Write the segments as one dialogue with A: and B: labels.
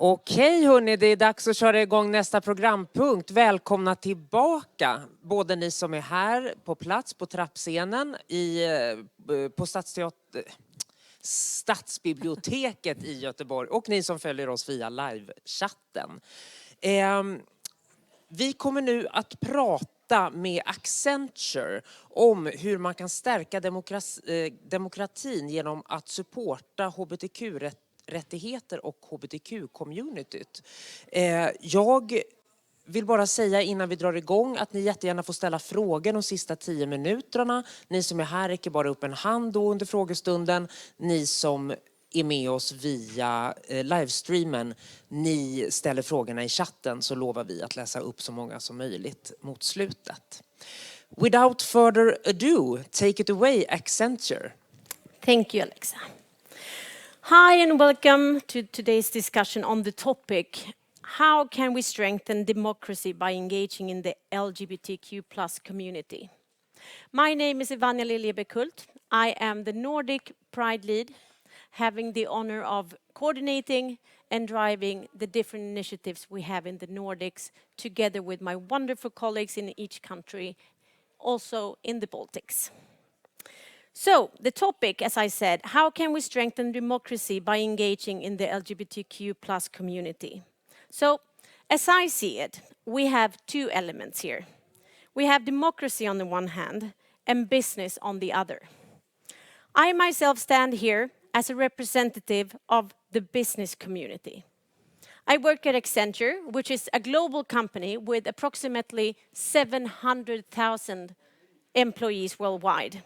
A: Okej hörni, det är dags att köra igång nästa programpunkt. Välkomna tillbaka, både ni som är här på plats på trappscenen på Stadsbiblioteket i Göteborg och ni som följer oss via live-chatten. Vi kommer nu att prata med Accenture om hur man kan stärka demokratin genom att supporta hbtq-rättigheter och hbtq-communityt. Jag vill bara säga innan vi drar igång att ni jättegärna får ställa frågor de sista 10 minuterna. Ni som är här räcker bara upp en hand då under frågestunden. Ni som är med oss via livestreamen, ni ställer frågorna i chatten så lovar vi att läsa upp så många som möjligt mot slutet. Without further ado, take it away, Accenture.
B: Thank you, Alexa. Hi and welcome to today's discussion on the topic, how can we strengthen democracy by engaging in the LGBTQ+ community? My name is Ivania Liljebekult. I am the Nordic Pride Lead, having the honor of coordinating and driving the different initiatives we have in the Nordics together with my wonderful colleagues in each country, also in the Baltics. So, the topic, as I said, how can we strengthen democracy by engaging in the LGBTQ+ community? So, as I see it, we have two elements here. We have democracy on the one hand and business on the other. I myself stand here as a representative of the business community. I work at Accenture, which is a global company with approximately 700,000 employees worldwide.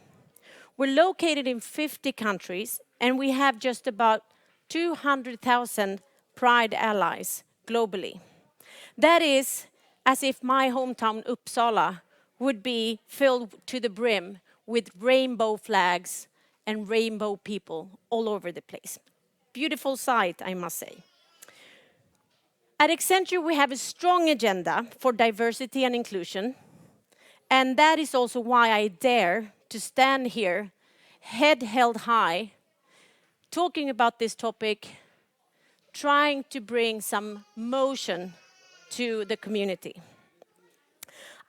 B: We're located in 50 countries and we have just about 200,000 Pride allies globally. That is as if my hometown Uppsala would be filled to the brim with rainbow flags and rainbow people all over the place. Beautiful sight, I must say. At Accenture, we have a strong agenda for diversity and inclusion. And that is also why I dare to stand here, head held high, talking about this topic, trying to bring some motion to the community.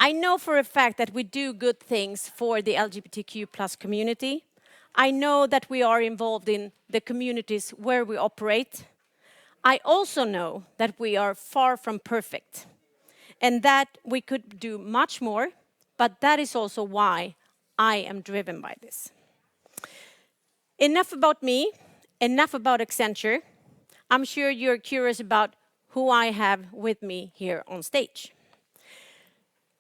B: I know for a fact that we do good things for the LGBTQ+ community. I know that we are involved in the communities where we operate. I also know that we are far from perfect and that we could do much more, but that is also why I am driven by this. Enough about me, enough about Accenture. I'm sure you're curious about who I have with me here on stage.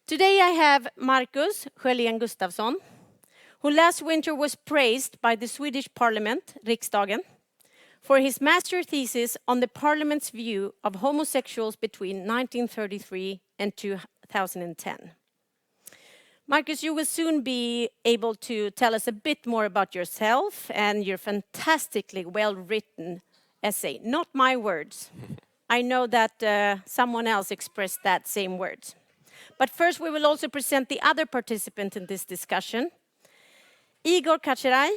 B: Today I have Marcus Sjölén Gustafsson, who last winter was praised by the Swedish Parliament, Riksdagen, for his master thesis on the Parliament's view of homosexuals between 1933 and 2010. Marcus, you will soon be able to tell us a bit more about yourself and your fantastically well-written essay. Not my words. I know that someone else expressed that same words. But first we will also present the other participant in this discussion. Igor Kacherai,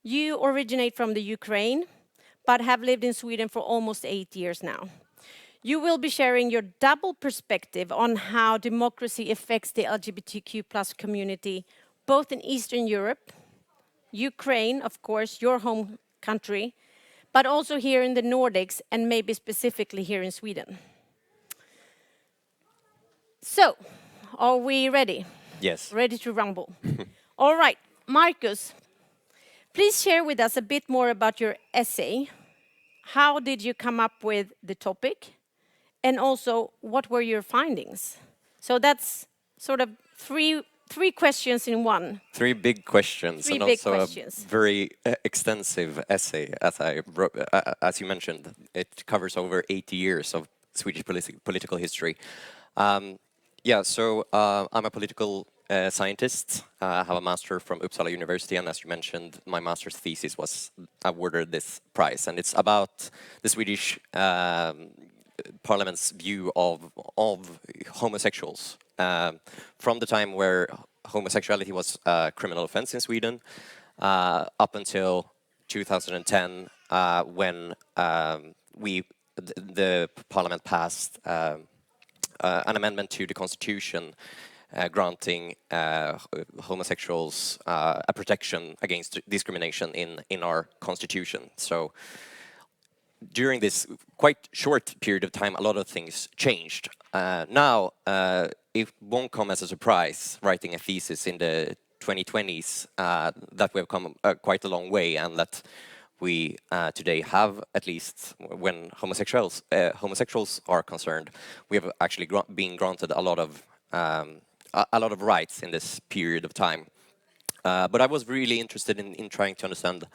B: you originate from the Ukraine, but have lived in Sweden for almost 8 years now. You will be sharing your double perspective on how democracy affects the LGBTQ+ community, both in Eastern Europe, Ukraine, of course, your home country, but also here in the Nordics and maybe specifically here in Sweden. So, are we ready?
C: Yes.
B: Ready to rumble. All right, Marcus, please share with us a bit more about your essay. How did you come up with the topic? And also, what were your findings? So that's sort of three questions in one.
C: Three big questions.
B: Three
C: and
B: big
C: also
B: questions.
C: A very extensive essay, as you mentioned. It covers over 80 years of Swedish political history. So I'm a political scientist. I have a master from Uppsala University, and as you mentioned, my master's thesis was awarded this prize, and it's about the Swedish Parliament's view of homosexuals from the time where homosexuality was a criminal offense in Sweden up until 2010, when we the Parliament passed an amendment to the Constitution granting homosexuals a protection against discrimination in our Constitution. So during this quite short period of time, a lot of things changed. Now, it won't come as a surprise, writing a thesis in the 2020s, that we've come quite a long way, and that we today have, at least when homosexuals are concerned, we have actually been granted a lot of rights in this period of time. But I was really interested in trying to understand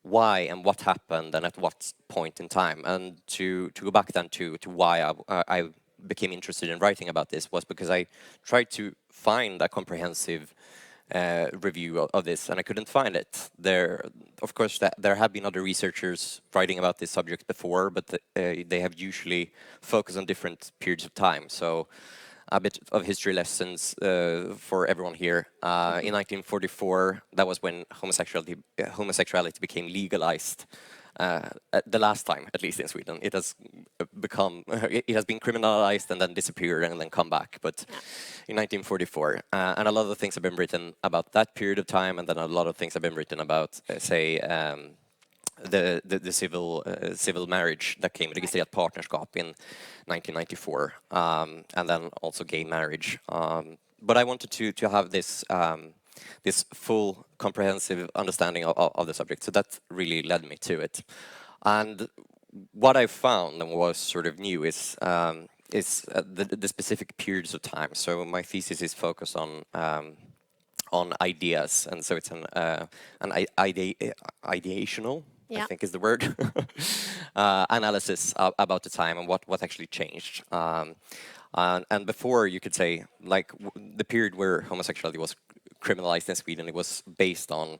C: why and what happened and at what point in time. And to go back then to why I became interested in writing about this was because I tried to find a comprehensive review of this, and I couldn't find it. Of course, there have been other researchers writing about this subject before, but they have usually focused on different periods of time. So a bit of history lessons for everyone here. In 1944, that was when homosexuality became legalized. The last time, at least in Sweden, it has been criminalized and then disappeared and then come back. But in 1944, and a lot of things have been written about that period of time, and then a lot of things have been written about, say, the civil marriage that came, registrerat partnerskap, in 1994, and then also gay marriage. But I wanted to have this this full, comprehensive understanding of the subject, so that really led me to it. And what I found and was sort of new is the specific periods of time. So my thesis is focused on ideas, and so it's an ideational, I think is the word, analysis about the time and what actually changed. And before, you could say, like, the period where homosexuality was criminalized in Sweden, it was based on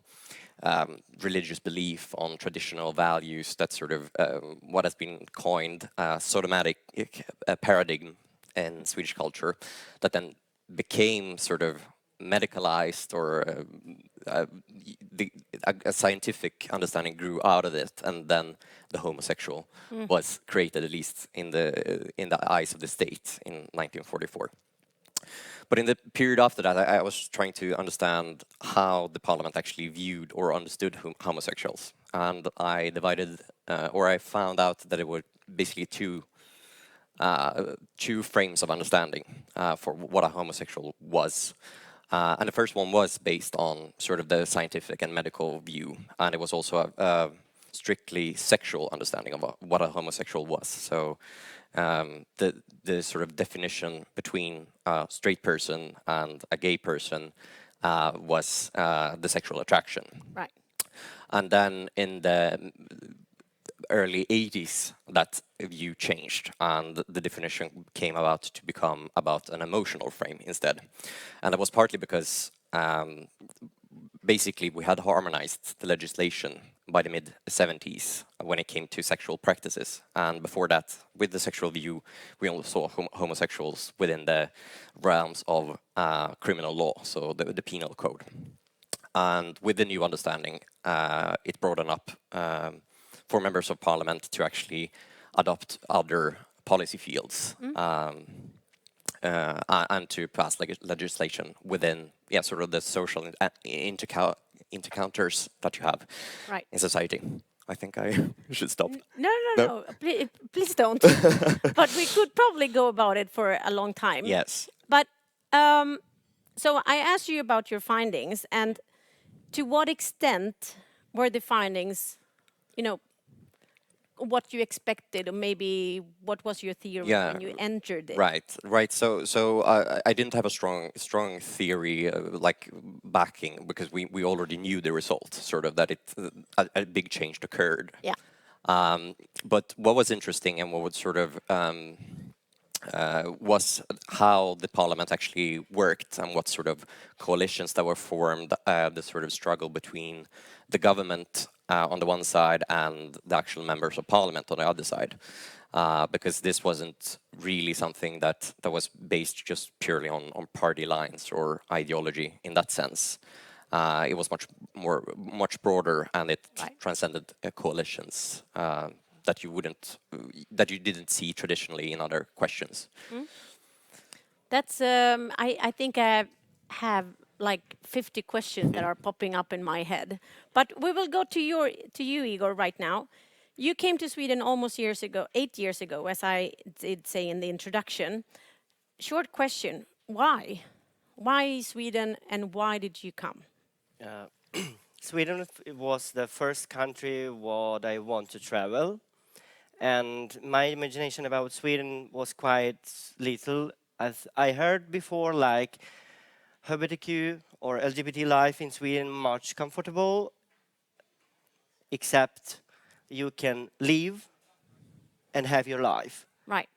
C: religious belief, on traditional values. That's sort of what has been coined sodomatic paradigm in Swedish culture, that then became sort of medicalized, or a scientific understanding grew out of it, and then the homosexual was created, at least in the eyes of the state, in 1944. But in the period after that, I was trying to understand how the parliament actually viewed or understood homosexuals, and I found out that it were basically two frames of understanding for what a homosexual was. And the first one was based on sort of the scientific and medical view, and it was also a strictly sexual understanding of what a homosexual was. So the sort of definition between a straight person and a gay person was the sexual attraction.
B: Right.
C: And then in the early 80s, that view changed, and the definition came about to become about an emotional frame instead. And that was partly because basically we had harmonized the legislation by the mid-70s when it came to sexual practices. And before that, with the sexual view, we only saw homosexuals within the realms of criminal law, so the penal code. And with the new understanding, it broadened up for members of parliament to actually adopt other policy fields and to pass legislation within sort of the social encounters that you have in society. I think I should stop.
B: No. Please don't. But we could probably go about it for a long time.
C: Yes.
B: But so I asked you about your findings, and to what extent were the findings, what you expected, or maybe what was your theory when you entered it?
C: Right. So I didn't have a strong theory like backing, because we already knew the result, sort of that a big change occurred.
B: Yeah.
C: But what was interesting and what would sort of was how the parliament actually worked, and what sort of coalitions that were formed, the sort of struggle between the government on the one side and the actual members of parliament on the other side, because this wasn't really something that was based just purely on party lines or ideology in that sense. It was much broader, and it transcended coalitions. that you wouldn't, that you didn't see traditionally in other questions?
B: That's I think I have like 50 questions that are popping up in my head. But we will go to you, Igor, right now. You came to Sweden almost 8 years ago, as I did say in the introduction. Short question, why? Why Sweden and why did you come?
D: Uh, Sweden was the first country what I want to travel, and my imagination about Sweden was quite little. As I heard before, like LGBTQ or LGBT life in Sweden much comfortable, except you can leave and have your life.
B: Right.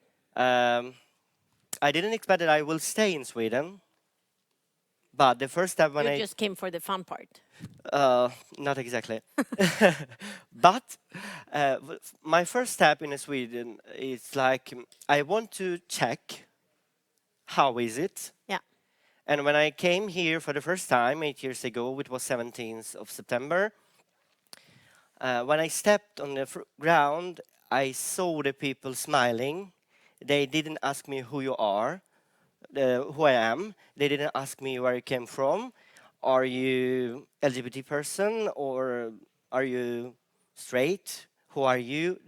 D: I didn't expect that I will stay in Sweden, but the first step when
B: You
D: I
B: just came for the fun part.
D: not exactly. But my first step in Sweden is like I want to check how is it.
B: Yeah.
D: And when I came here for the first time 8 years ago, it was 17th of September. When I stepped on the ground, I saw the people smiling. They didn't ask me who you are, who I am. They didn't ask me where you came from. Are you LGBT person or are you straight? Who are you?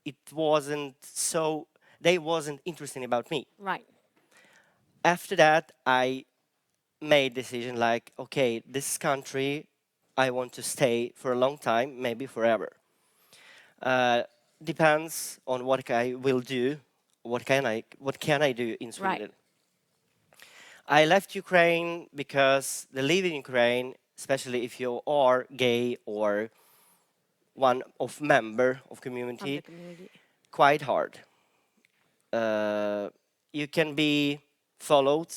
D: It wasn't so. They wasn't interested about me.
B: Right.
D: After that, I made decision like, okay, this country, I want to stay for a long time, maybe forever. Depends on what I will do. What can I do in
B: Right.
D: Sweden? I left Ukraine because the live in Ukraine, especially if you are gay or one of member of
B: Of
D: community,
B: the community.
D: quite hard. You can be followed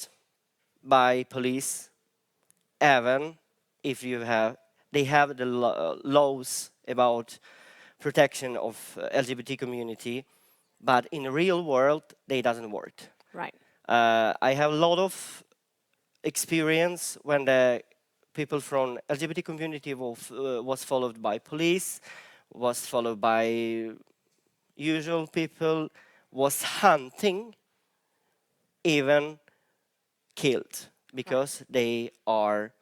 D: by police, even if they have the laws about protection of LGBT community, but in the real world, they doesn't work.
B: Right.
D: I have a lot of experience when the people from LGBT community was followed by police, was followed by usual people, was hunting, even killed because they are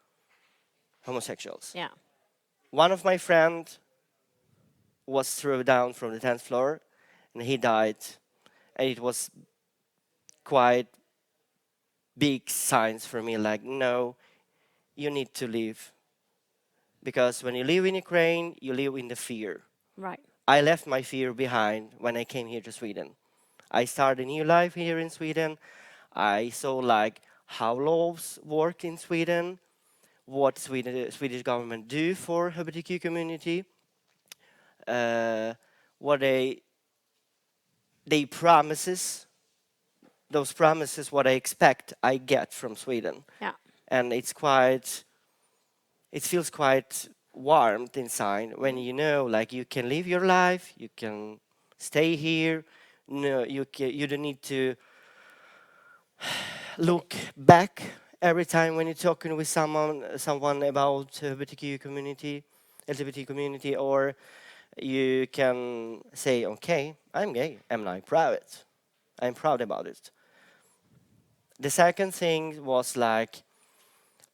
D: homosexuals.
B: Yeah.
D: One of my friends was thrown down from the 10th floor and he died. And it was quite big signs for me like, no, you need to leave. Because when you live in Ukraine, you live in the fear.
B: Right.
D: I left my fear behind when I came here to Sweden. I started a new life here in Sweden. I saw like how laws work in Sweden, what Swedish government do for LGBTQ community, what they promises, those promises, what I expect I get from Sweden.
B: Yeah.
D: And it feels quite warmed inside when you know like you can live your life, you can stay here, no, you don't need to look back every time when you're talking with someone about LGBT community, or you can say, okay, I'm gay, and I'm proud. I'm proud about it. The second thing was like,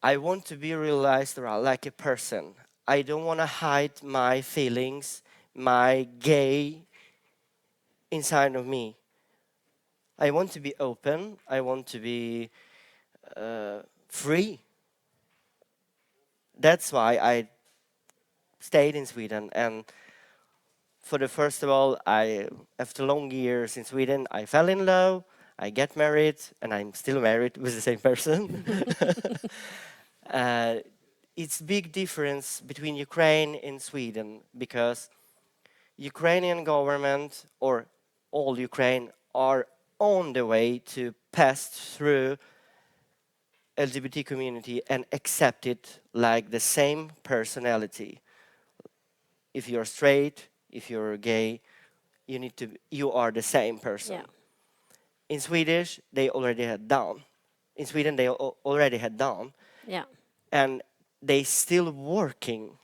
D: I want to be realized like a person. I don't want to hide my feelings, my gay inside of me. I want to be open. I want to be free. That's why I stayed in Sweden. And for the first of all, after long years in Sweden, I fell in love. I get married, and I'm still married with the same person. It's big difference between Ukraine and Sweden because Ukrainian government or all Ukraine are on the way to pass through LGBT community and accept it like the same personality. If you're straight, if you're gay, you are the same person.
B: Yeah.
D: In Swedish, they already had done. In Sweden, they already had done,
B: Yeah.
D: and they still working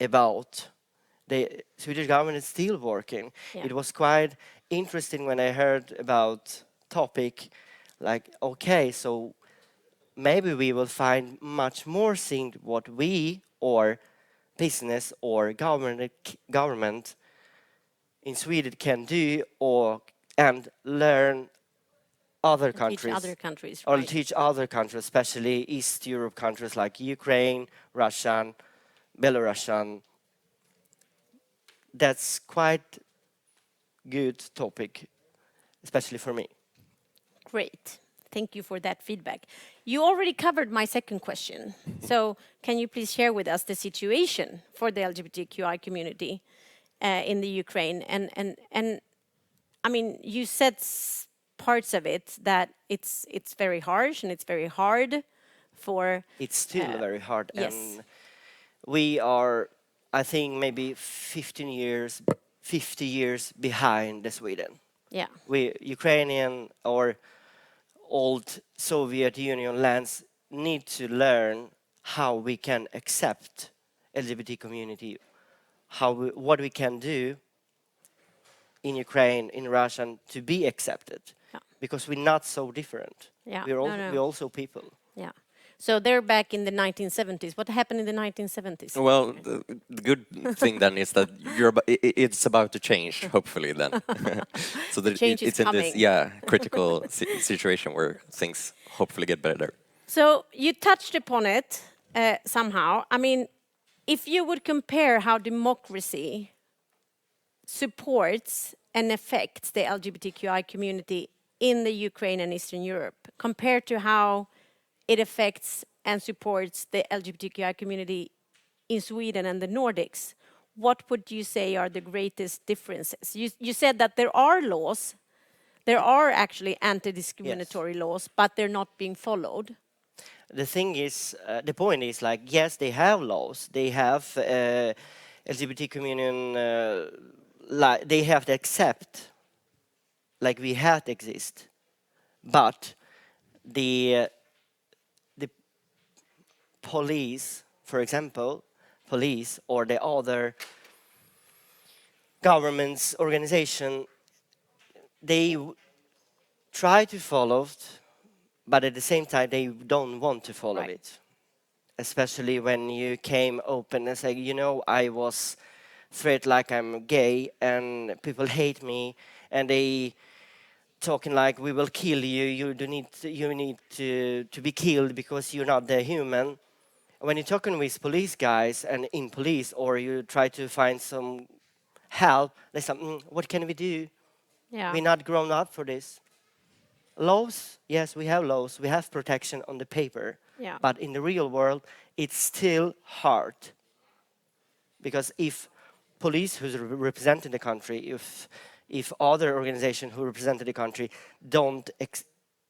D: about the Swedish government is still working.
B: Yeah.
D: It was quite interesting when I heard about topic like, okay, so maybe we will find much more things what we or business or government in Sweden can do or and learn other
B: And teach
D: countries
B: other countries,
D: or
B: right?
D: teach other countries, especially East Europe countries like Ukraine, Russian, Belarusian. That's quite good topic, especially for me.
B: Great. Thank you for that feedback. You already covered my second question. So can you please share with us the situation for the LGBTQI community in the Ukraine? And I mean, you said parts of it that it's very harsh and it's very hard for.
D: It's still very hard,
B: yes.
D: and we are, I think, maybe 50 years behind the Sweden.
B: Yeah.
D: We Ukrainian or old Soviet Union lands need to learn how we can accept LGBT community, what we can do in Ukraine, in Russia, to be accepted,
B: Yeah.
D: because we're not so different.
B: Yeah.
D: We're also people.
B: Yeah. So they're back in the 1970s. What happened in the 1970s?
C: Well, the good thing then is that it's about to change, hopefully then. So that
B: change is
C: it's in this
B: coming.
C: critical situation where things hopefully get better.
B: So you touched upon it somehow. I mean, if you would compare how democracy supports and affects the LGBTQI community in the Ukraine and Eastern Europe, compared to how it affects and supports the LGBTQI community in Sweden and the Nordics, what would you say are the greatest differences? You said that there are laws, there are actually anti-discriminatory laws, but they're not being followed.
D: The thing is, the point is like, yes, they have laws, they have LGBT communion, they have to accept, like we have to exist, but the police, for example, police or the other governments organization, they try to follow it, but at the same time they don't want to follow
B: Right.
D: it. Especially when you came open and say, you know, I was threatened like I'm gay and people hate me and they talking like we will kill you. You need to be killed because you're not the human. When you're talking with police guys and in police, or you try to find some help, they say, what can we do?
B: Yeah.
D: We're not grown up for this. Laws, yes, we have laws. We have protection on the paper.
B: Yeah.
D: But in the real world, it's still hard. Because if police who's representing the country, if other organizations who represent the country don't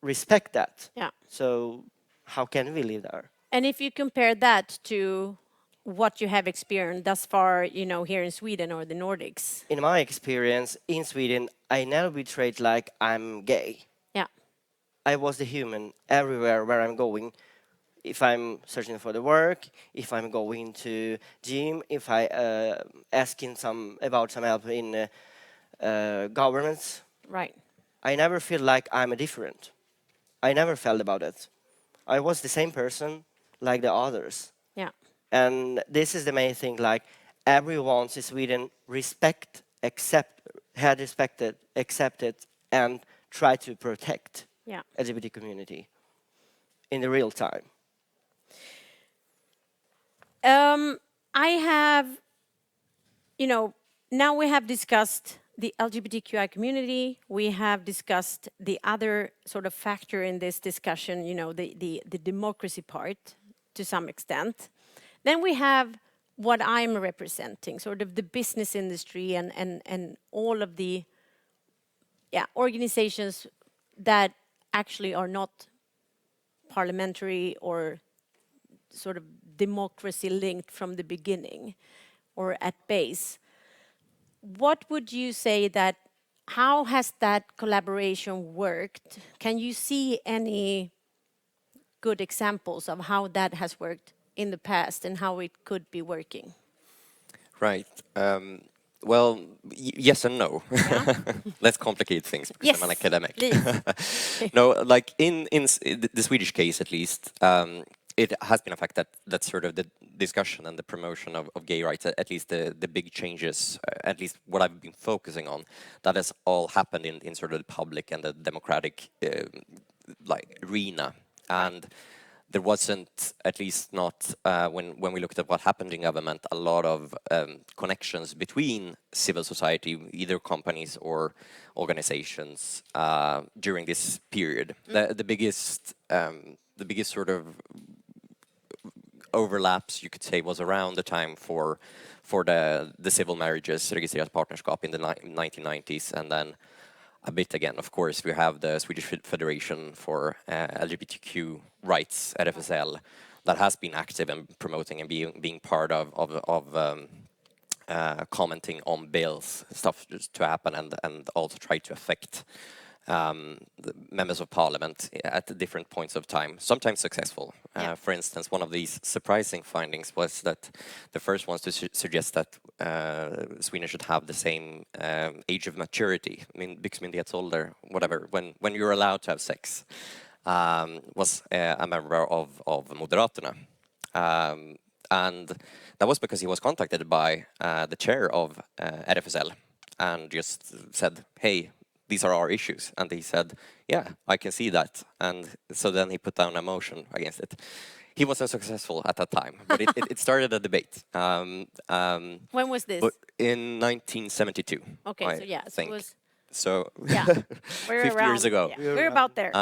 D: respect that,
B: Yeah.
D: so how can we live there?
B: And if you compare that to what you have experienced thus far, you know, here in Sweden or the Nordics.
D: In my experience in Sweden, I never be treated like I'm gay.
B: Yeah.
D: I was the human everywhere where I'm going. If I'm searching for the work, if I'm going to gym, if I asking about some help in governments,
B: Right.
D: I never feel like I'm a different. I never felt about it. I was the same person like the others.
B: Yeah.
D: And this is the main thing, like everyone in Sweden had respected, accepted, and try to protect
B: Yeah.
D: LGBT community in the real time.
B: I have, you know, now we have discussed the LGBTQI community. We have discussed the other sort of factor in this discussion, you know, the democracy part to some extent. Then we have what I'm representing, sort of the business industry and all of the organizations that actually are not parliamentary or sort of democracy linked from the beginning or at base. What would you say that, how has that collaboration worked? Can you see any good examples of how that has worked in the past and how it could be working?
C: Right. Well, yes and no.
B: Yeah.
C: Let's complicate things because
B: Yes,
C: I'm an academic.
B: please.
C: No, like in the Swedish case at least, it has been a fact that that's sort of the discussion and the promotion of gay rights, at least the big changes, at least what I've been focusing on, that has all happened in sort of the public and the democratic like arena. And there wasn't, at least not when we looked at what happened in government, a lot of connections between civil society, either companies or organizations, during this period. The biggest sort of overlaps, you could say, was around the time for the civil marriages, registrerat partnerskap in the 1990s, and then a bit again, of course, we have the Swedish Federation for LGBTQ rights, RFSL, that has been active and promoting and being part of commenting on bills, stuff just to happen, and also try to affect the members of parliament at different points of time, sometimes successful.
B: Yeah.
C: For instance, one of these surprising findings was that the first ones to suggest that Sweden should have the same age of maturity, I mean, byxmyndighetsålder, whatever, when you're allowed to have sex, was a member of Moderaterna. And that was because he was contacted by the chair of RFSL and just said, hey, these are our issues. And he said, yeah, I can see that. And so then he put down a motion against it. He wasn't successful at that time, but it started a debate.
B: When was this?
C: But in 1972,
B: Okay,
C: I
B: so yeah, so it
C: think.
B: was,
C: So
B: yeah, we're
C: 50 years
B: around,
C: ago.
B: yeah, we're about there.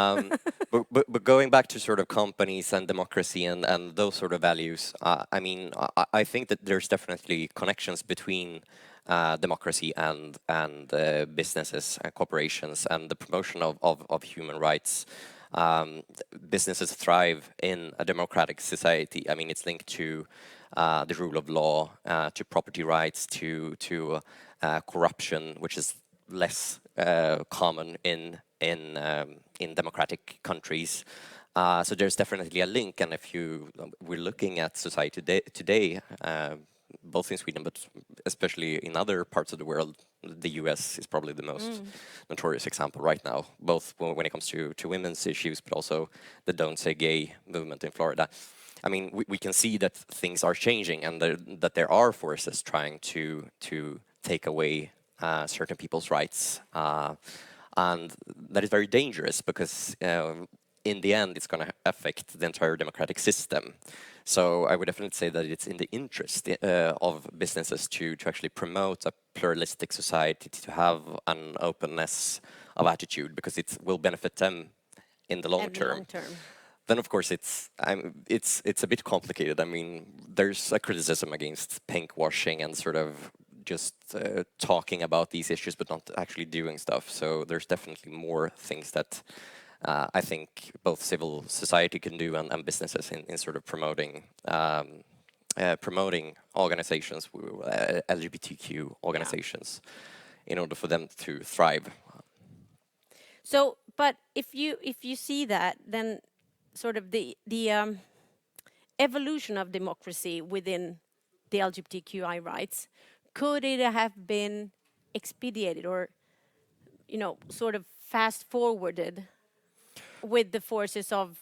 C: But going back to sort of companies and democracy and those sort of values, I mean, I think that there's definitely connections between democracy and businesses and corporations and the promotion of human rights. Businesses thrive in a democratic society. I mean, it's linked to the rule of law, to property rights, to corruption, which is less common in democratic countries. So there's definitely a link, and if we're looking at society today, both in Sweden but especially in other parts of the world, the US is probably the most notorious example right now, both when it comes to women's issues, but also the Don't Say Gay movement in Florida. I mean, we can see that things are changing and that there are forces trying to take away certain people's rights. And that is very dangerous because in the end, it's going to affect the entire democratic system. So I would definitely say that it's in the interest of businesses to actually promote a pluralistic society, to have an openness of attitude, because it will benefit them in the long term. Then, of course, it's a bit complicated. I mean, there's a criticism against pink washing and sort of just talking about these issues but not actually doing stuff. So there's definitely more things that I think both civil society can do and businesses in sort of promoting organizations, LGBTQ organizations, in order for them to thrive.
B: So, but if you see that, then sort of the evolution of democracy within the LGBTQI rights, could it have been expedited or, sort of fast forwarded with the forces of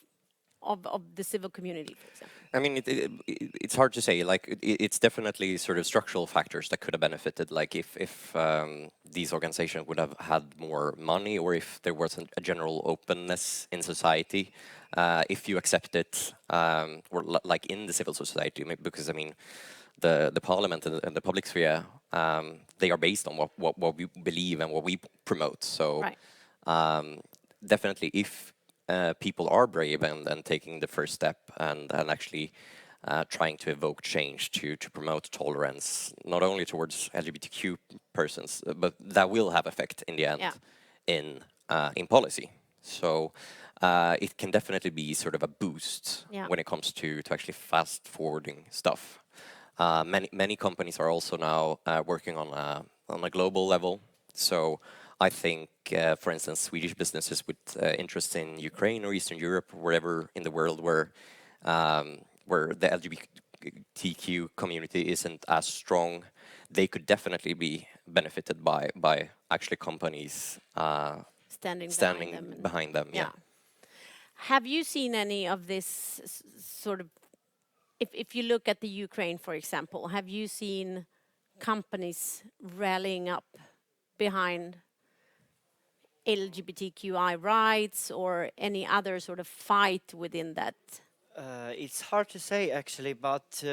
B: the civil community, for example?
C: I mean, it's hard to say. Like, it's definitely sort of structural factors that could have benefited. Like, if these organizations would have had more money, or if there wasn't a general openness in society, if you accept it, or like in the civil society, because I mean, the parliament and the public sphere, they are based on what we believe and what we promote. So, definitely, if people are brave and taking the first step and actually trying to evoke change to promote tolerance, not only towards LGBTQ persons, but that will have effect in the end in policy. So it can definitely be sort of a boost when it comes to actually fast forwarding stuff. Many companies are also now working on a global level. So I think, for instance, Swedish businesses with interest in Ukraine or Eastern Europe, or wherever in the world where the LGBTQ community isn't as strong, they could definitely be benefited by actually companies standing behind them. Yeah.
B: Have you seen any of this sort of, if you look at the Ukraine, for example, have you seen companies rallying up behind LGBTQI rights or any other sort of fight within that?
D: It's hard to say actually, but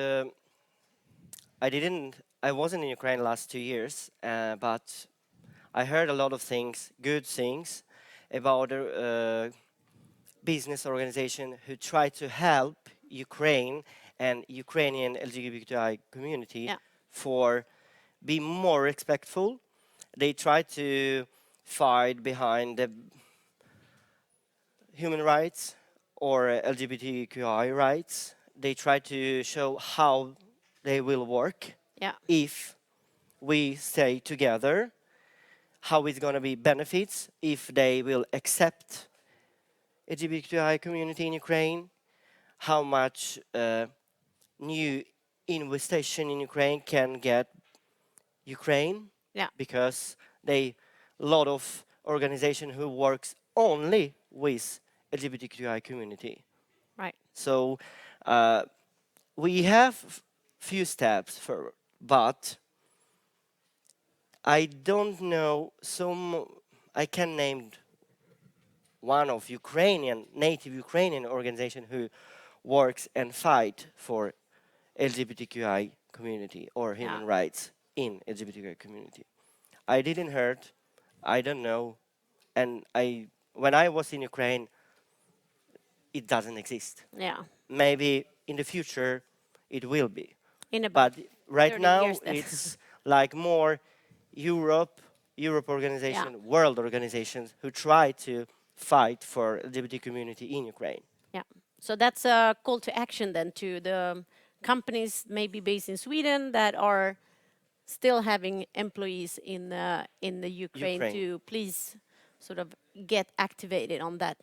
D: I wasn't in Ukraine last 2 years, but I heard a lot of things, good things, about a business organization who try to help Ukraine and Ukrainian LGBTI community
B: Yeah.
D: for be more respectful. They try to fight behind the human rights or LGBTQI rights. They try to show how they will work
B: Yeah.
D: if we stay together, how it's going to be benefits if they will accept LGBTQI community in Ukraine, how much new investigation in Ukraine can get Ukraine,
B: Yeah.
D: because they lot of organization who works only with LGBTQI community.
B: Right.
D: So we have few steps for, but I don't know I can name one of native Ukrainian organization who works and fight for LGBTQI community or human
B: Yeah.
D: rights in LGBTQI community. I didn't heard, I don't know, and when I was in Ukraine, it doesn't exist.
B: Yeah.
D: Maybe in the future it will be,
B: In about
D: but right
B: 30
D: now
B: years then.
D: it's like more Europe organization, world organizations who try to fight for LGBT community in Ukraine.
B: Yeah. So that's a call to action then to the companies maybe based in Sweden that are still having employees in the Ukraine,
D: Ukraine.
B: to please sort of get activated on that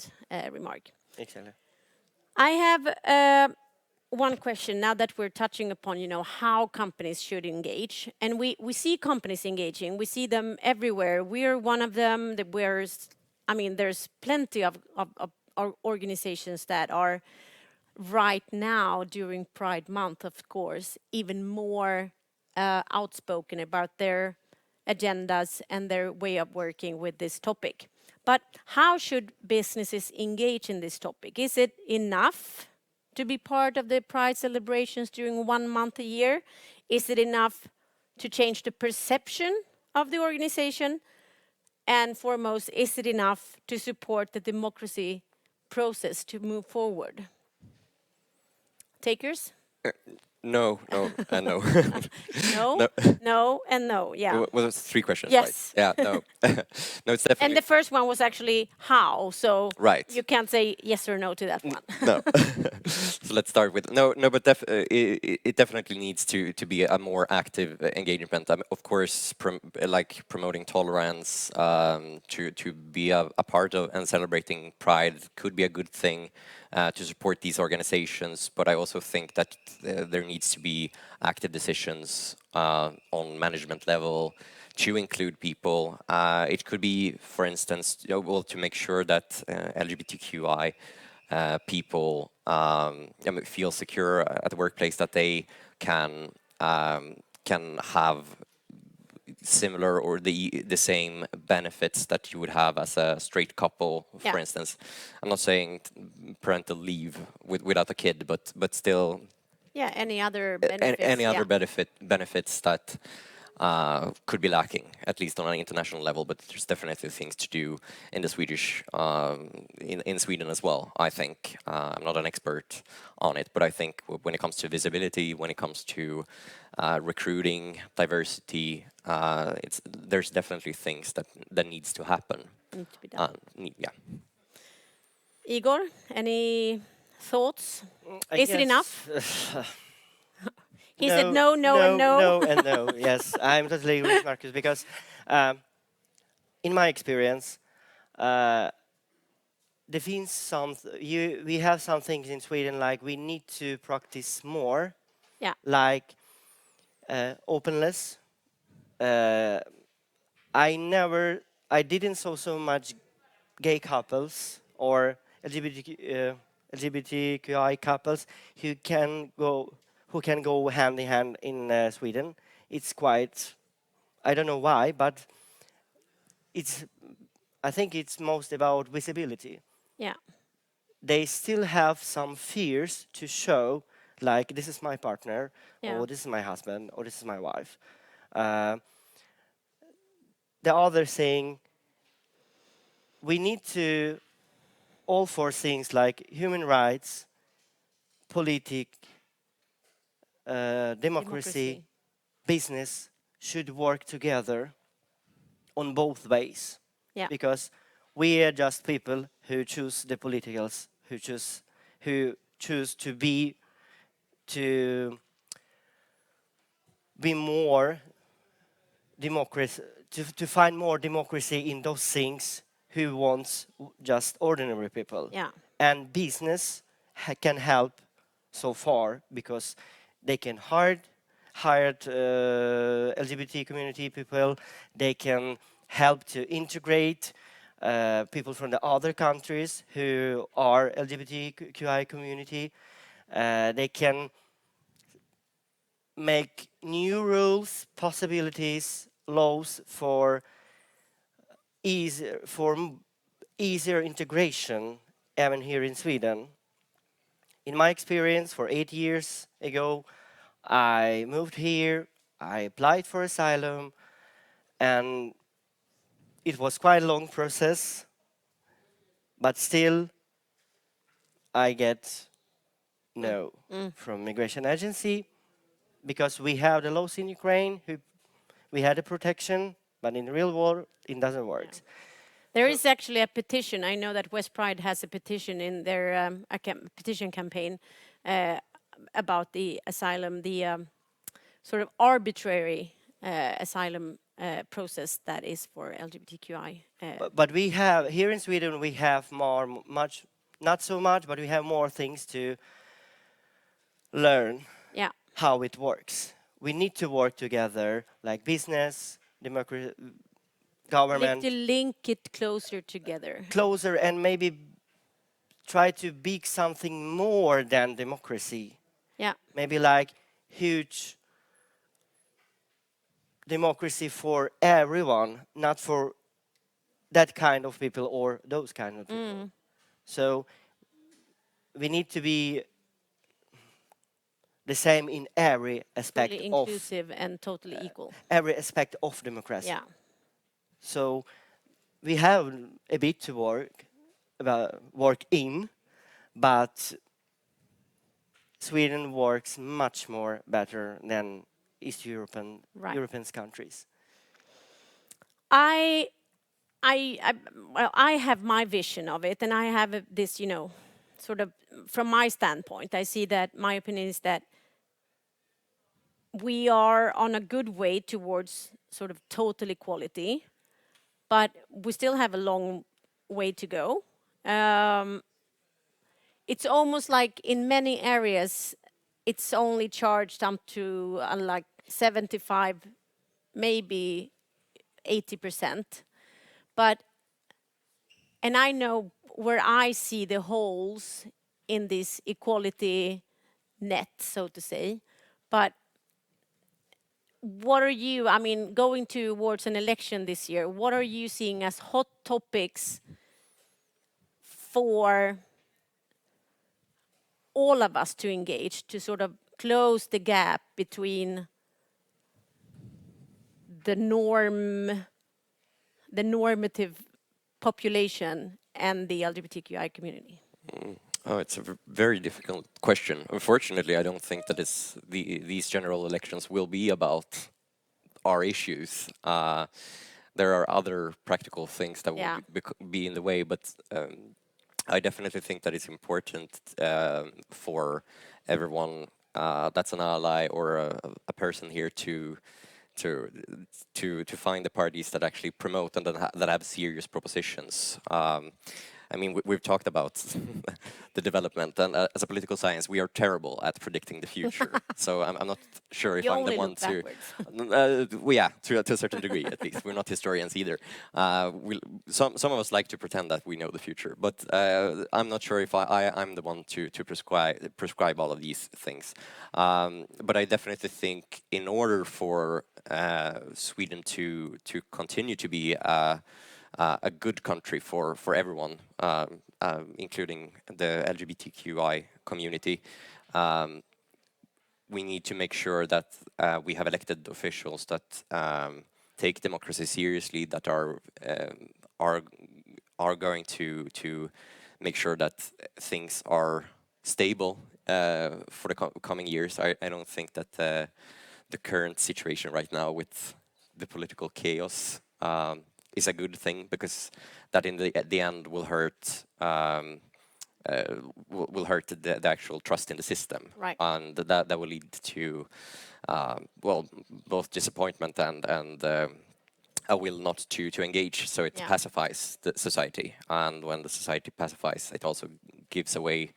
B: remark.
D: Exactly.
B: I have one question now that we're touching upon, how companies should engage. And we see companies engaging. We see them everywhere. We're one of them. There's plenty of organizations that are right now during Pride Month, of course, even more outspoken about their agendas and their way of working with this topic. But how should businesses engage in this topic? Is it enough to be part of the Pride celebrations during 1 month a year? Is it enough to change the perception of the organization? And foremost, is it enough to support the democracy process to move forward? Takers?
C: No, and no.
B: No,
C: No.
B: no, and no. Yeah.
C: Well, it's 3 questions,
B: Yes.
C: right? Yeah, no. No, it's definitely...
B: And the first one was actually how. So
C: Right.
B: you can't say yes or no to that one.
C: No. So let's start with but it definitely needs to be a more active engagement. Of course, promoting tolerance, to be a part of and celebrating Pride could be a good thing to support these organizations. But I also think that there needs to be active decisions on management level to include people. It could be, for instance, to make sure that LGBTQI people feel secure at the workplace, that they can have similar or the same benefits that you would have as a straight couple, for instance. I'm not saying parental leave without a kid, but still.
B: Yeah, any other benefits.
C: Any other benefits that could be lacking, at least on an international level, but there's definitely things to do in the Swedish, in Sweden as well, I think. I'm not an expert on it, but I think when it comes to visibility, when it comes to recruiting, diversity, there's definitely things that needs to happen.
B: Need to be done.
C: Yeah.
B: Igor, any thoughts? Is it enough? He said no, and no.
D: No, and no. Yes, I'm totally agree with Marcus, because in my experience, we have some things in Sweden, like we need to practice more
B: Yeah.
D: like openness. Uh, I didn't saw so much gay couples or LGBTQI couples who can go hand in hand in Sweden. It's quite, I don't know why, but it's I think it's most about visibility.
B: Yeah.
D: They still have some fears to show, like this is my partner,
B: Yeah.
D: or this is my husband, or this is my wife. Uh, the other saying we need to all for things like human rights, democracy, business should work together on both ways.
B: Yeah.
D: Because we are just people who choose the politicals, who choose to be more democracy, to find more democracy in those things who wants just ordinary people.
B: Yeah.
D: And business can help so far because they can hire LGBT community people. They can help to integrate people from the other countries who are LGBTQI community. They can make new rules, possibilities, laws for easier integration, even here in Sweden. In my experience, for 8 years ago, I moved here, I applied for asylum, and it was quite a long process, but still I get no from migration agency because we have the laws in Ukraine, we had a protection, but in the real world, it doesn't work.
B: There is actually a petition. I know that West Pride has a petition in their petition campaign about the asylum, the sort of arbitrary asylum process that is for LGBTQI.
D: But we have, here in Sweden, we have much, not so much, but we have more things to learn
B: Yeah.
D: how it works. We need to work together, like business, democracy, government,
B: Like to link it closer together.
D: closer, and maybe try to be something more than democracy.
B: Yeah.
D: Maybe like huge democracy for everyone, not for that kind of people or those kind of people. So we need to be the same in every aspect
B: Totally
D: of
B: inclusive and totally equal.
D: every aspect of democracy.
B: Yeah.
D: So we have a bit to work in, but Sweden works much more better than East European
B: Right.
D: European countries.
B: I well, I have my vision of it, and I have this, sort of from my standpoint, I see that my opinion is that we are on a good way towards sort of total equality, but we still have a long way to go. It's almost like in many areas, it's only charged up to like 75, maybe 80%. But, and I know where I see the holes in this equality net, so to say. But what are you, I mean, going towards an election this year, what are you seeing as hot topics for all of us to engage to sort of close the gap between the normative population and the LGBTQI community?
C: Oh, it's a very difficult question. Unfortunately, I don't think that these general elections will be about our issues. There are other practical things that
B: Yeah.
C: will be in the way, but I definitely think that it's important for everyone that's an ally or a person here to find the parties that actually promote and that have serious propositions. I mean, we've talked about the development, and as a political science, we are terrible at predicting the future. So I'm not sure if
B: You
C: I'm the
B: only
C: one
B: look
C: to.
B: backwards.
C: Well, yeah, to a certain degree, at least. We're not historians either. Some of us like to pretend that we know the future, but I'm not sure if I'm the one to prescribe all of these things. But I definitely think in order for Sweden to continue to be a good country for everyone, including the LGBTQI community, we need to make sure that we have elected officials that take democracy seriously, that are going to make sure that things are stable for the coming years. I don't think that the current situation right now with the political chaos is a good thing, because that in the end will hurt the actual trust in the system,
B: Right.
C: and that will lead to well, both disappointment and a will not to engage. So it
B: Yeah.
C: pacifies the society, and when the society pacifies, it also gives away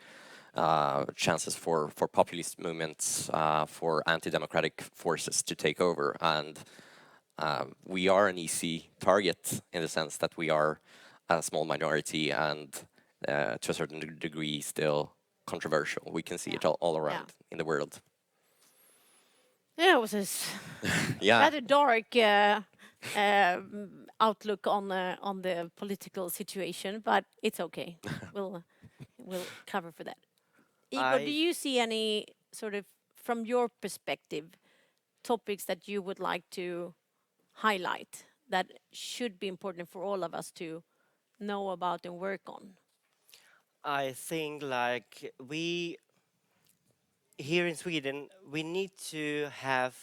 C: chances for populist movements, for anti-democratic forces to take over, and we are an easy target in the sense that we are a small minority and to a certain degree still controversial. We can see it all around in the world.
B: Yeah, it was a
C: Yeah.
B: rather dark outlook on the political situation, but it's okay. We'll cover for that. Igor, do you see any sort of, from your perspective, topics that you would like to highlight that should be important for all of us to know about and work on?
D: I think like we here in Sweden, we need to have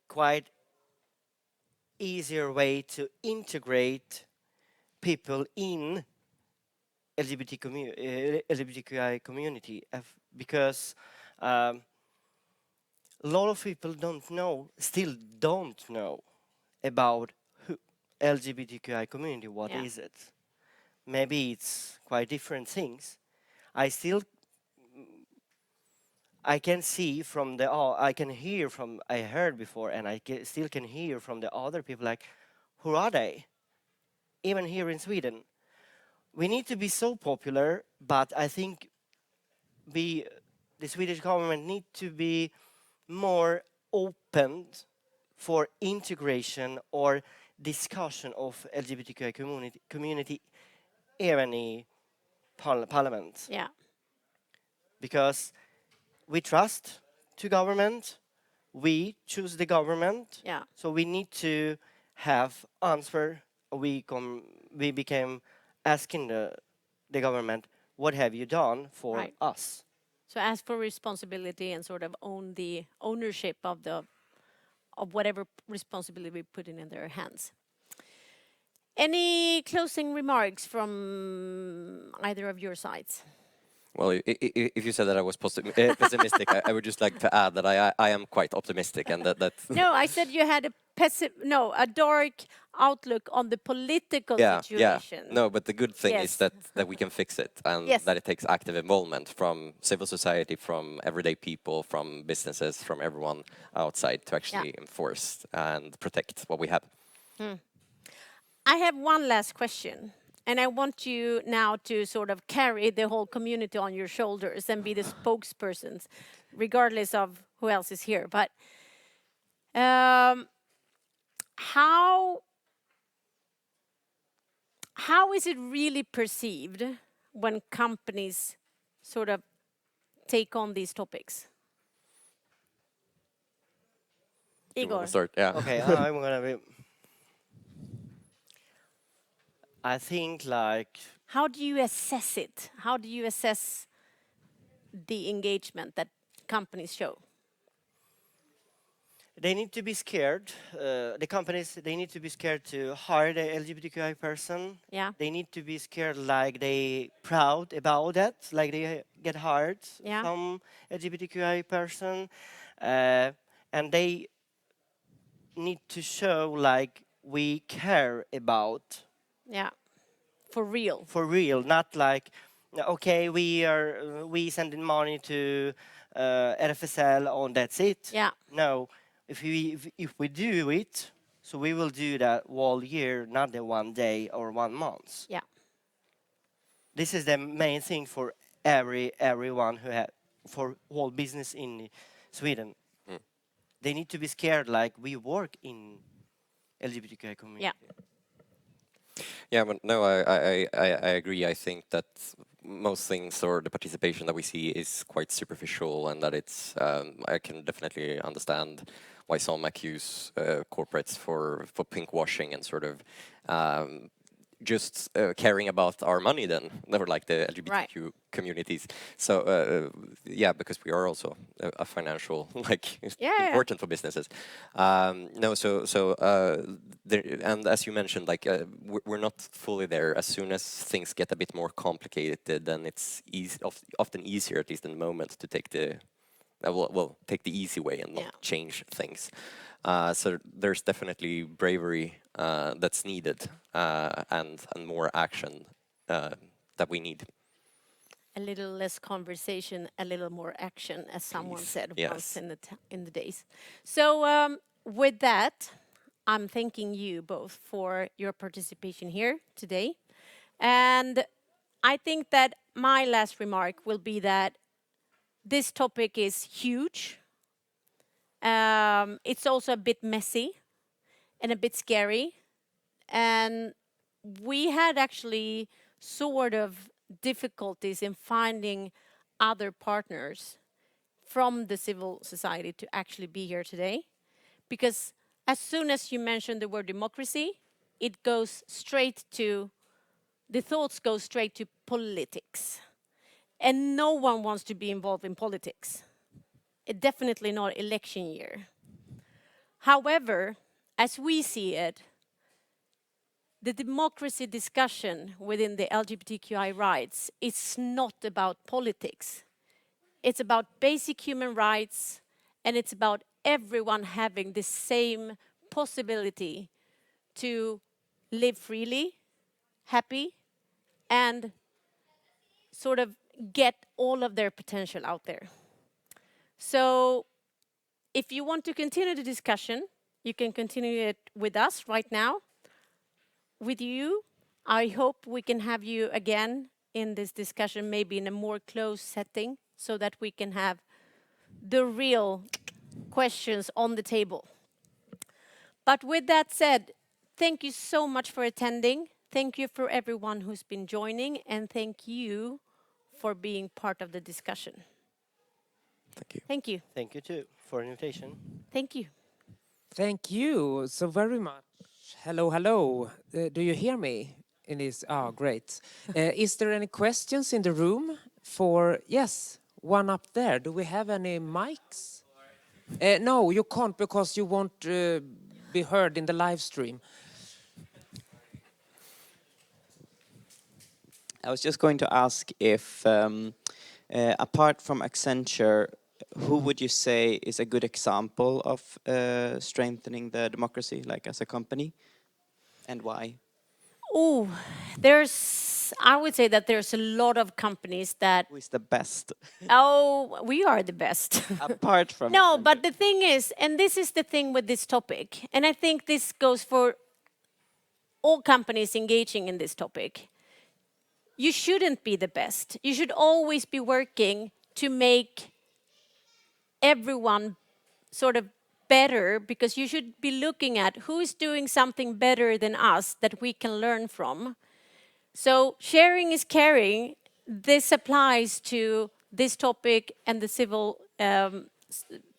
D: quite easier way to integrate people in LGBTQI community, because a lot of people still don't know about who LGBTQI community. What is it? Maybe it's quite different things. I can see from I heard before, and still can hear from the other people, like, who are they? Even here in Sweden, we need to be so popular, but I think the Swedish government need to be more open for integration or discussion of LGBTQI community even in parliament.
B: Yeah.
D: Because we trust to government, we choose the government,
B: Yeah.
D: so we need to have answer. We became asking the government, what have you done for
B: Right.
D: us?
B: So ask for responsibility and sort of own the ownership of whatever responsibility we put in their hands. Any closing remarks from either of your sides?
C: Well, if you said that I was pessimistic, I would just like to add that I am quite optimistic, and that
B: No, I said you had a dark outlook on the political situation.
C: No, but the good thing
B: Yes.
C: is that we can fix it, and
B: Yes.
C: that it takes active involvement from civil society, from everyday people, from businesses, from everyone outside to actually enforce and protect what we have.
B: I have one last question, and I want you now to sort of carry the whole community on your shoulders and be the spokespersons, regardless of who else is here. But how is it really perceived when companies sort of take on these topics?
C: You
B: Igor.
C: wanna start? Yeah.
D: Okay, I'm gonna be. I think like
B: How do you assess it? How do you assess the engagement that companies show?
D: they need to be scared. The companies, they need to be scared to hire the LGBTQI person.
B: Yeah.
D: They need to be scared, like they proud about that, like they get hired
B: Yeah.
D: some LGBTQI person, and they need to show like we care about
B: Yeah. For real.
D: For real, not like, okay, we sending money to RFSL and that's it.
B: Yeah.
D: No, if we do it, so we will do that all year, not the one day or 1 month.
B: Yeah.
D: This is the main thing for everyone who have for whole business in Sweden. They need to be scared like we work in LGBTQI community.
B: Yeah.
C: Yeah, but no, I agree. I think that most things or the participation that we see is quite superficial, and that it's I can definitely understand why some accuse corporates for pink washing and sort of just caring about our money then, never like the LGBTQ communities. So yeah, because we are also a financial like
B: Yeah.
C: important for businesses. No, there, and as you mentioned, like we're not fully there. As soon as things get a bit more complicated, then it's often easier, at least in the moment, to take the take the easy way and not change things. So there's definitely bravery that's needed and more action that we need.
B: A little less conversation, a little more action, as someone said once in the days. So with that, I'm thanking you both for your participation here today. And I think that my last remark will be that this topic is huge. It's also a bit messy and a bit scary. And we had actually sort of difficulties in finding other partners from the civil society to actually be here today. Because as soon as you mention the word democracy, it goes straight to, the thoughts go straight to politics. And no one wants to be involved in politics. Definitely not election year. However, as we see it, the democracy discussion within the LGBTQI rights is not about politics. It's about basic human rights, and it's about everyone having the same possibility to live freely, happy, and sort of get all of their potential out there. So if you want to continue the discussion, you can continue it with us right now. With you, I hope we can have you again in this discussion, maybe in a more close setting, so that we can have the real questions on the table. But with that said, thank you so much for attending. Thank you for everyone who's been joining, and thank you for being part of the discussion.
C: Thank you.
B: Thank you.
D: Thank you too for the invitation.
B: Thank you.
A: Thank you so very much. Hello, hello. Do you hear me? In this, great. Is there any questions in the room? For yes, one up there. Do we have any mics? No, you can't because you won't be heard in the live stream.
E: I was just going to ask if, apart from Accenture, who would you say is a good example of strengthening the democracy, like as a company, and why?
B: Oh, I would say that there's a lot of companies that,
E: Who is the best,
B: we are the best.
E: apart from
B: No,
E: Accenture?
B: but the thing is, and this is the thing with this topic, and I think this goes for all companies engaging in this topic. You shouldn't be the best. You should always be working to make everyone sort of better, because you should be looking at who is doing something better than us that we can learn from. So sharing is caring. This applies to this topic and the civil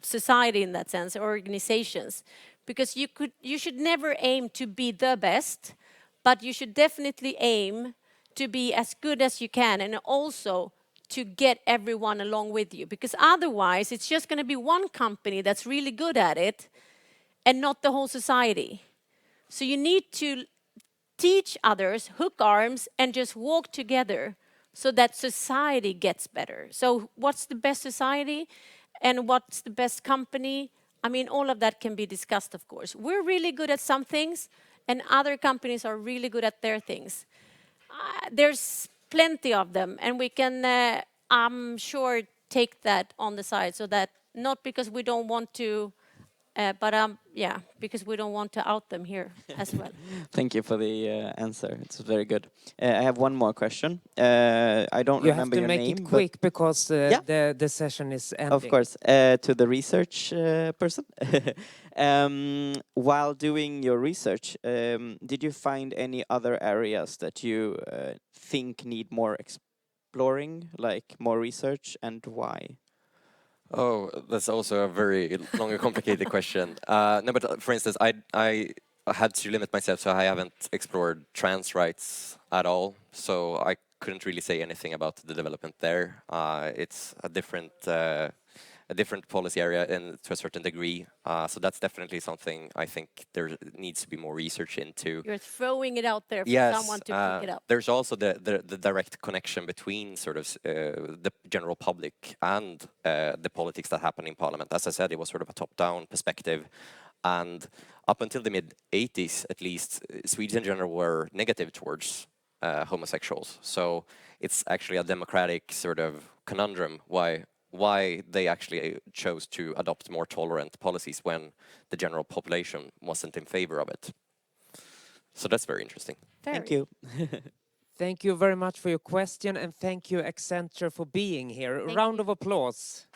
B: society in that sense, or organizations, because you should never aim to be the best, but you should definitely aim to be as good as you can, and also to get everyone along with you, because otherwise it's just going to be one company that's really good at it and not the whole society. So you need to teach others, hook arms, and just walk together so that society gets better. So what's the best society and what's the best company? I mean, all of that can be discussed, of course. We're really good at some things, and other companies are really good at their things. There's plenty of them, and we can, I'm sure, take that on the side, so that not because we don't want to, but yeah, because we don't want to out them here as well.
E: Thank you for the answer. It's very good. I have one more question. I don't
A: You have
E: remember
A: to
E: your
A: make
E: name,
A: it
E: but
A: quick because
E: Yeah.
A: the session is ending.
E: of course, to the research person. While doing your research, did you find any other areas that you think need more exploring, like more research, and why?
C: Oh, that's also a very long and complicated question. No, but for instance, I had to limit myself, so I haven't explored trans rights at all. So I couldn't really say anything about the development there. It's a different policy area to a certain degree. So that's definitely something I think there needs to be more research into.
B: You're throwing it out there for
C: Yes,
B: someone to pick it up.
C: there's also the direct connection between sort of the general public and the politics that happen in parliament. As I said, it was sort of a top-down perspective, and up until the mid-80s, at least, Swedes in general were negative towards homosexuals. So it's actually a democratic sort of conundrum why they actually chose to adopt more tolerant policies when the general population wasn't in favor of it. So that's very interesting.
E: Thank you.
A: Thank you very much for your question, and thank you, Accenture, for being here. A round of applause.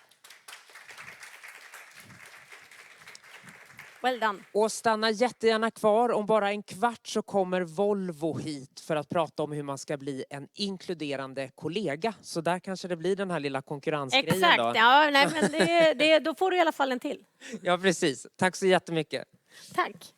B: Well done.
A: Och stanna jättegärna kvar. Om bara en kvart så kommer Volvo hit för att prata om hur man ska bli en inkluderande kollega. Så där kanske det blir den här lilla konkurrensgrejen.
B: Exakt,
A: då.
B: ja, nej, men då får du i alla fall en till.
A: Ja, precis. Tack så jättemycket.
B: Tack.